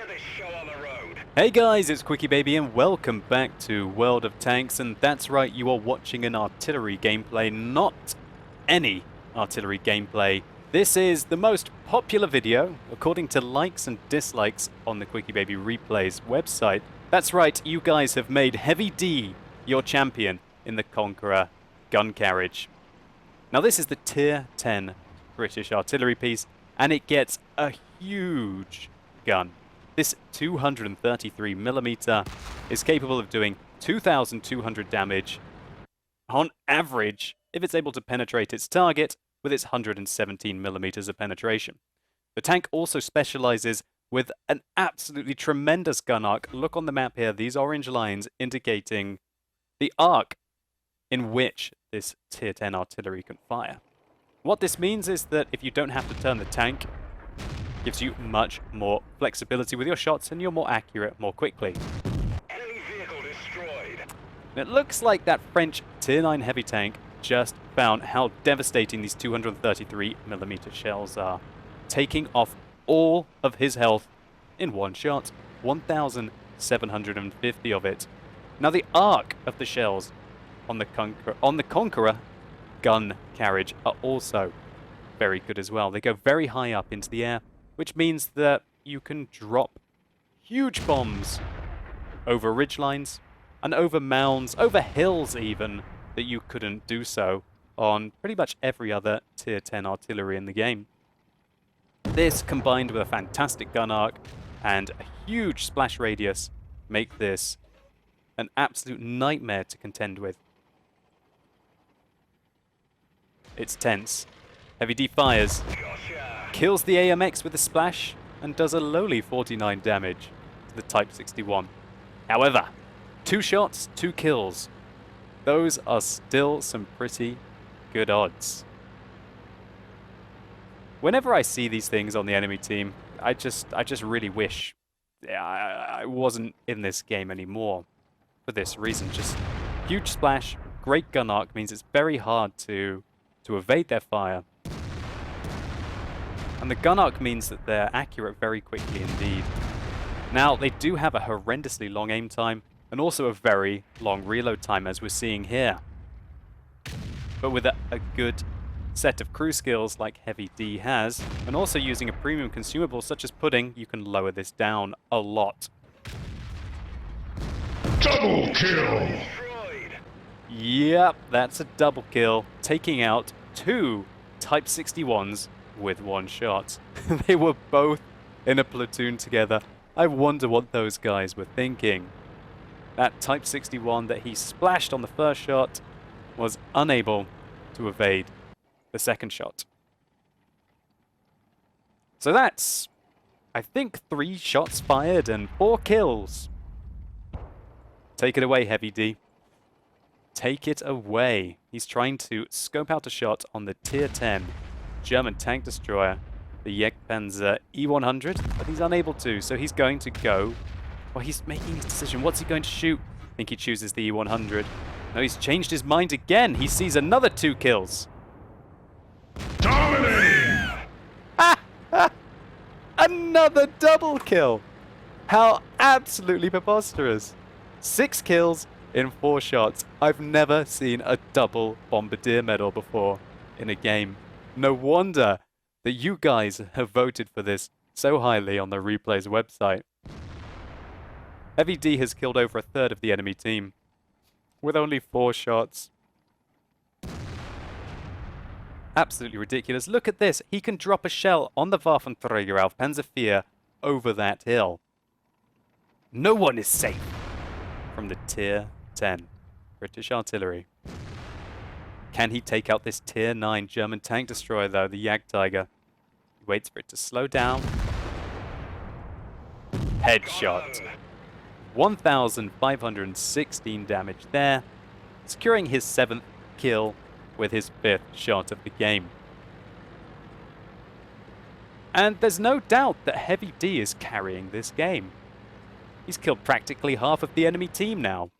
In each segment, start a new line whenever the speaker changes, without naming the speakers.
this show on the road.
Hey guys, it's QuickyBaby and welcome back to World of Tanks, and that's right, you are watching an artillery gameplay, not any artillery gameplay. This is the most popular video, according to likes and dislikes on the QuickyBaby Replays website. That's right, you guys have made Heavy D your champion in the Conqueror gun carriage. Now this is the Tier 10 British artillery piece, and it gets a huge gun. This 233mm is capable of doing 2,200 damage on average if it's able to penetrate its target with its 117mm of penetration. The tank also specializes with an absolutely tremendous gun arc. Look on the map here, these orange lines indicating the arc in which this Tier 10 artillery can fire. What this means is that if you don't have to turn the tank, it gives you much more flexibility with your shots and you're more accurate more quickly.
Enemy vehicle destroyed.
And it looks like that French Tier 9 heavy tank just found how devastating these 233mm shells are, taking off all of his health in one shot, 1,750 of it. Now the arc of the shells on the Conqueror gun carriage are also very good as well. They go very high up into the air, which means that you can drop huge bombs over ridgelines and over mounds, over hills even, that you couldn't do so on pretty much every other Tier 10 artillery in the game. This, combined with a fantastic gun arc and a huge splash radius, make this an absolute nightmare to contend with. It's tense. Heavy D fires, kills the AMX with a splash, and does a lowly 49 damage to the Type 61. However, 2 shots, 2 kills. Those are still some pretty good odds. Whenever I see these things on the enemy team, I just really wish I wasn't in this game anymore. For this reason, just huge splash, great gun arc means it's very hard to evade their fire. And the gun arc means that they're accurate very quickly indeed. Now, they do have a horrendously long aim time, and also a very long reload time, as we're seeing here. But with a good set of crew skills like Heavy D has, and also using a premium consumable such as pudding, you can lower this down a lot.
Double kill!
Yep, that's a double kill, taking out 2 Type 61s with 1 shot. They were both in a platoon together. I wonder what those guys were thinking. That Type 61 that he splashed on the first shot was unable to evade the second shot. So that's, I think, 3 shots fired and 4 kills. Take it away, Heavy D. Take it away. He's trying to scope out a shot on the Tier 10 German tank destroyer, the Jagdpanzer E100, but he's unable to, so he's going to go. Well, he's making his decision. What's he going to shoot? I think he chooses the E100. No, he's changed his mind again. He sees another 2 kills.
Dominating!
Another double kill. How absolutely preposterous. 6 kills in 4 shots. I've never seen a double Bombardier medal before in a game. No wonder that you guys have voted for this so highly on the Replays website. Heavy D has killed over a third of the enemy team with only 4 shots. Absolutely ridiculous. Look at this. He can drop a shell on the Waffenträger auf Panzer IV over that hill. No one is safe from the Tier 10 British artillery. Can he take out this Tier 9 German tank destroyer though, the Jagdtiger? He waits for it to slow down. Headshot. 1,516 damage there, securing his 7th kill with his 5th shot of the game. And there's no doubt that Heavy D is carrying this game. He's killed practically half of the enemy team now.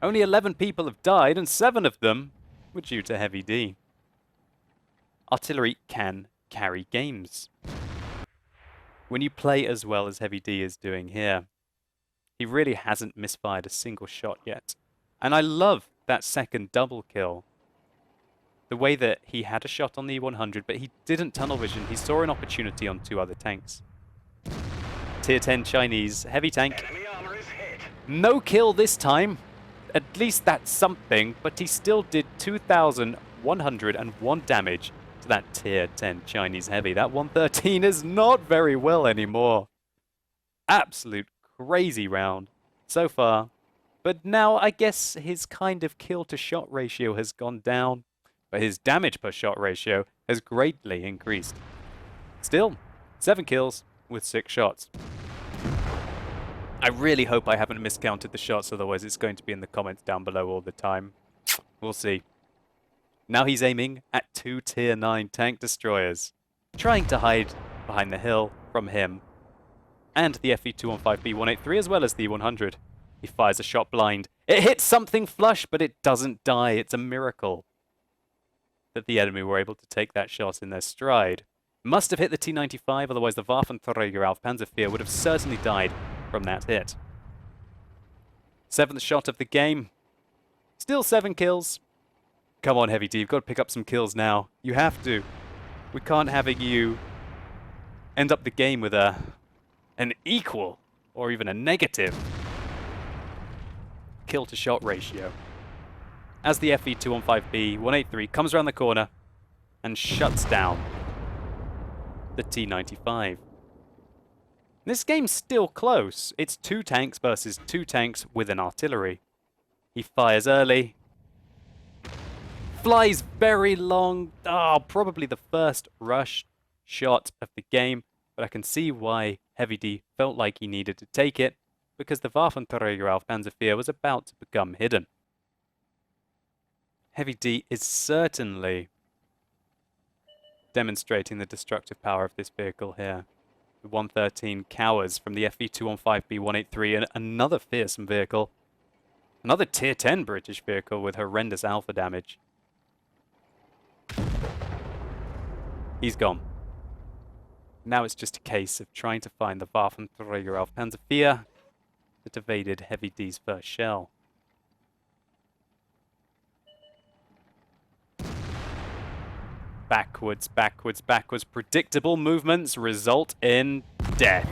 Only 11 people have died, and 7 of them were due to Heavy D. Artillery can carry games. when you play as well as Heavy D is doing here, he really hasn't misfired a single shot yet. And I love that second double kill. The way that he had a shot on the E100, but he didn't tunnel vision. He saw an opportunity on 2 other tanks. Tier 10 Chinese heavy tank.
Enemy armor is hit.
No kill this time. At least that's something, but he still did 2,101 damage to that tier 10 Chinese heavy. That 113 is not very well anymore. Absolute crazy round so far. But now I guess his kind of kill to shot ratio has gone down, but his damage per shot ratio has greatly increased. Still, 7 kills with 6 shots. I really hope I haven't miscounted the shots, otherwise it's going to be in the comments down below all the time. We'll see. Now he's aiming at 2 tier 9 tank destroyers, trying to hide behind the hill from him and the FE215B183 as well as the E100. He fires a shot blind. It hits something flush, but it doesn't die. It's a miracle that the enemy were able to take that shot in their stride. Must have hit the T95, otherwise the Waffenträger auf Panzervier would have certainly died from that hit. 7th shot of the game. Still 7 kills. Come on, Heavy D, you've got to pick up some kills now. You have to. We can't have you end up the game with an equal or even a negative kill to shot ratio. As the FE215B183 comes around the corner and shuts down the T95. This game's still close. It's 2 tanks versus 2 tanks with an artillery. He fires early. Flies very long. Probably the first rush shot of the game. But I can see why Heavy D felt like he needed to take it, because the Waffenträger auf Panzervier was about to become hidden. Heavy D is certainly demonstrating the destructive power of this vehicle here. The 113 cowers from the FE215B183, and another fearsome vehicle. Another tier 10 British vehicle with horrendous alpha damage. He's gone. Now it's just a case of trying to find the Waffenträger auf Panzervier that evaded Heavy D's first shell. Backwards, backwards, backwards. Predictable movements result in death.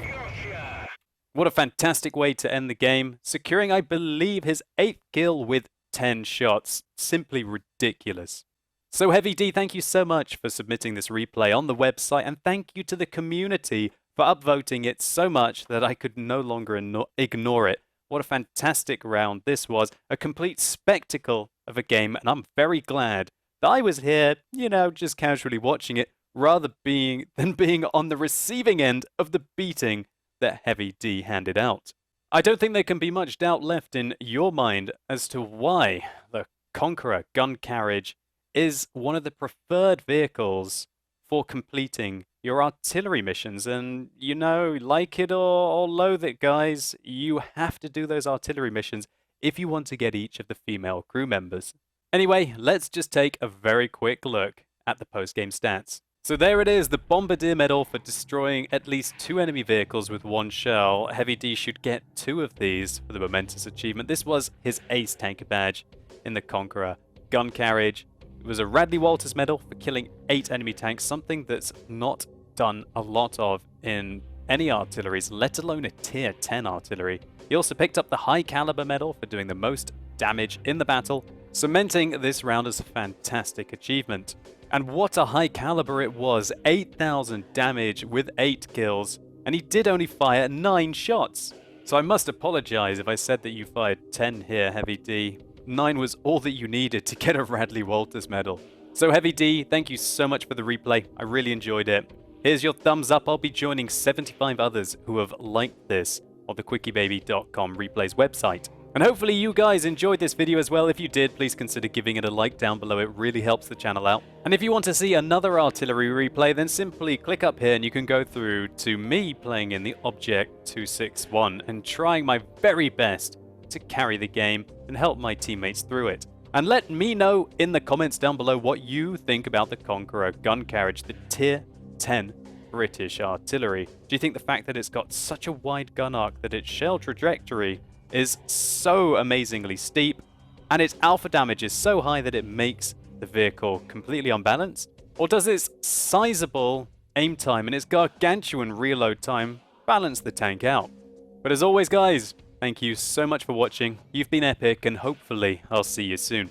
What a fantastic way to end the game. Securing, I believe, his 8th kill with 10 shots. Simply ridiculous. So Heavy D, thank you so much for submitting this replay on the website, and thank you to the community for upvoting it so much that I could no longer ignore it. What a fantastic round this was. A complete spectacle of a game, and I'm very glad that I was here, you know, just casually watching it, rather than being on the receiving end of the beating that Heavy D handed out. I don't think there can be much doubt left in your mind as to why the Conqueror gun carriage is one of the preferred vehicles for completing your artillery missions. And, you know, like it or loathe it, guys, you have to do those artillery missions if you want to get each of the female crew members. Anyway, let's just take a very quick look at the post-game stats. So there it is, the Bombardier medal for destroying at least 2 enemy vehicles with 1 shell. Heavy D should get 2 of these for the momentous achievement. This was his ace tanker badge in the Conqueror gun carriage. It was a Radley Walters medal for killing 8 enemy tanks, something that's not done a lot of in any artilleries, let alone a tier 10 artillery. He also picked up the high caliber medal for doing the most damage in the battle, cementing this round as a fantastic achievement. And what a high caliber it was, 8,000 damage with 8 kills, and he did only fire 9 shots. So I must apologize if I said that you fired 10 here, Heavy D. 9 was all that you needed to get a Radley Walters medal. So Heavy D, thank you so much for the replay, I really enjoyed it. Here's your thumbs up. I'll be joining 75 others who have liked this on the QuickyBaby.com replays website. And hopefully you guys enjoyed this video as well. If you did, please consider giving it a like down below. It really helps the channel out. And if you want to see another artillery replay, then simply click up here and you can go through to me playing in the Object 261 and trying my very best to carry the game and help my teammates through it. And let me know in the comments down below what you think about the Conqueror gun carriage, the tier 10 British artillery? Do you think the fact that it's got such a wide gun arc that its shell trajectory is so amazingly steep and its alpha damage is so high that it makes the vehicle completely unbalanced? Or does its sizable aim time and its gargantuan reload time balance the tank out? But as always, guys, thank you so much for watching. You've been epic, and hopefully I'll see you soon.